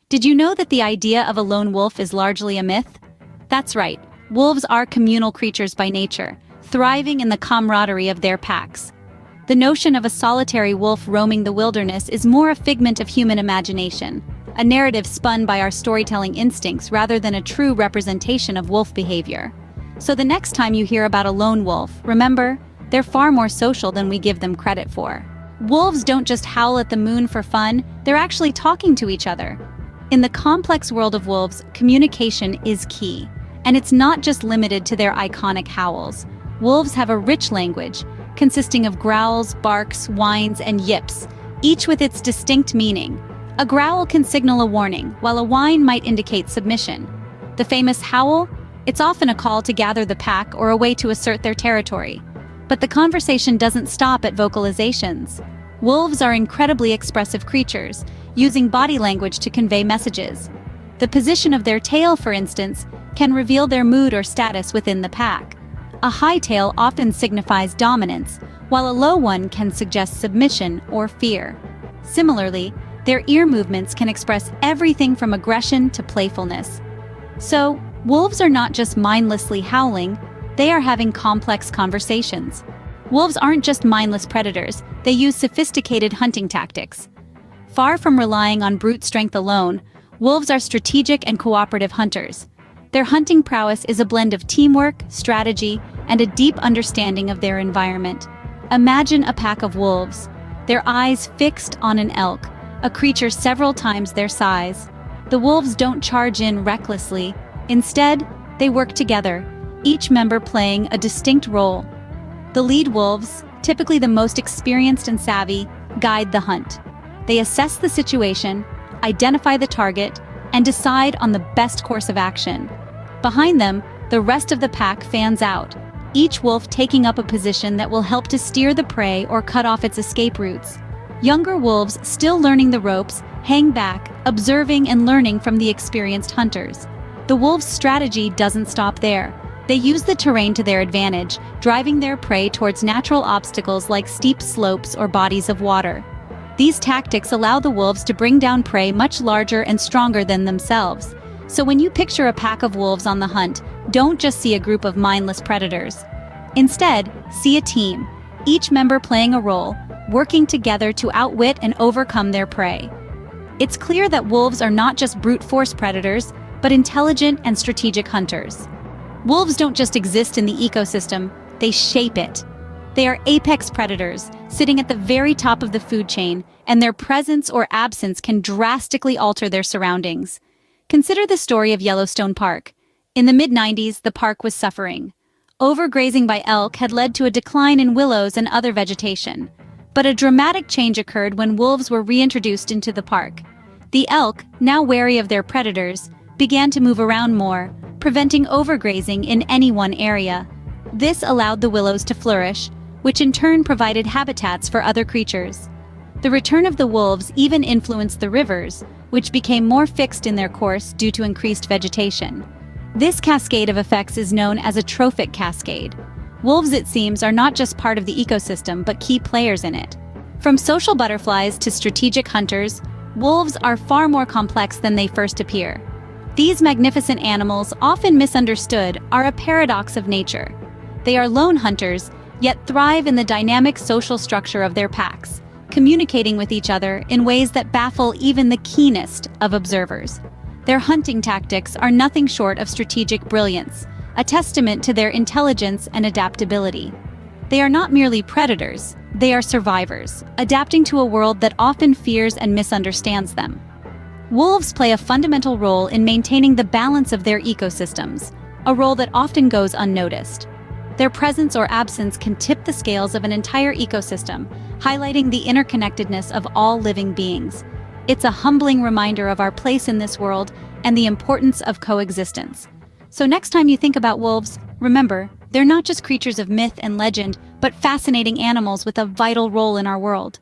Did you know that the idea of a lone wolf is largely a myth? That's right, wolves are communal creatures by nature, thriving in the camaraderie of their packs. The notion of a solitary wolf roaming the wilderness is more a figment of human imagination, a narrative spun by our storytelling instincts rather than a true representation of wolf behavior. So the next time you hear about a lone wolf, remember, they're far more social than we give them credit for. Wolves don't just howl at the moon for fun, they're actually talking to each other. In the complex world of wolves, communication is key. And it's not just limited to their iconic howls. Wolves have a rich language, consisting of growls, barks, whines, and yips, each with its distinct meaning. A growl can signal a warning, while a whine might indicate submission. The famous howl? It's often a call to gather the pack or a way to assert their territory. But the conversation doesn't stop at vocalizations. Wolves are incredibly expressive creatures, using body language to convey messages. The position of their tail, for instance, can reveal their mood or status within the pack. A high tail often signifies dominance, while a low one can suggest submission or fear. Similarly, their ear movements can express everything from aggression to playfulness. So, wolves are not just mindlessly howling, they are having complex conversations. Wolves aren't just mindless predators, they use sophisticated hunting tactics. Far from relying on brute strength alone, wolves are strategic and cooperative hunters. Their hunting prowess is a blend of teamwork, strategy, and a deep understanding of their environment. Imagine a pack of wolves, their eyes fixed on an elk, a creature several times their size. The wolves don't charge in recklessly. Instead, they work together, each member playing a distinct role. The lead wolves, typically the most experienced and savvy, guide the hunt. They assess the situation, identify the target, and decide on the best course of action. Behind them, the rest of the pack fans out, each wolf taking up a position that will help to steer the prey or cut off its escape routes. Younger wolves, still learning the ropes, hang back, observing and learning from the experienced hunters. The wolves' strategy doesn't stop there. They use the terrain to their advantage, driving their prey towards natural obstacles like steep slopes or bodies of water. These tactics allow the wolves to bring down prey much larger and stronger than themselves. So when you picture a pack of wolves on the hunt, don't just see a group of mindless predators. Instead, see a team, each member playing a role, working together to outwit and overcome their prey. It's clear that wolves are not just brute force predators, but intelligent and strategic hunters. Wolves don't just exist in the ecosystem, they shape it. They are apex predators, sitting at the very top of the food chain, and their presence or absence can drastically alter their surroundings. Consider the story of Yellowstone Park. In the mid-90s, the park was suffering. Overgrazing by elk had led to a decline in willows and other vegetation. But a dramatic change occurred when wolves were reintroduced into the park. The elk, now wary of their predators, began to move around more, preventing overgrazing in any one area. This allowed the willows to flourish, which in turn provided habitats for other creatures. The return of the wolves even influenced the rivers, which became more fixed in their course due to increased vegetation. This cascade of effects is known as a trophic cascade. Wolves, it seems, are not just part of the ecosystem, but key players in it. From social butterflies to strategic hunters, wolves are far more complex than they first appear. These magnificent animals, often misunderstood, are a paradox of nature. They are lone hunters, yet thrive in the dynamic social structure of their packs, communicating with each other in ways that baffle even the keenest of observers. Their hunting tactics are nothing short of strategic brilliance, a testament to their intelligence and adaptability. They are not merely predators, they are survivors, adapting to a world that often fears and misunderstands them. Wolves play a fundamental role in maintaining the balance of their ecosystems, a role that often goes unnoticed. Their presence or absence can tip the scales of an entire ecosystem, highlighting the interconnectedness of all living beings. It's a humbling reminder of our place in this world and the importance of coexistence. So next time you think about wolves, remember, they're not just creatures of myth and legend, but fascinating animals with a vital role in our world.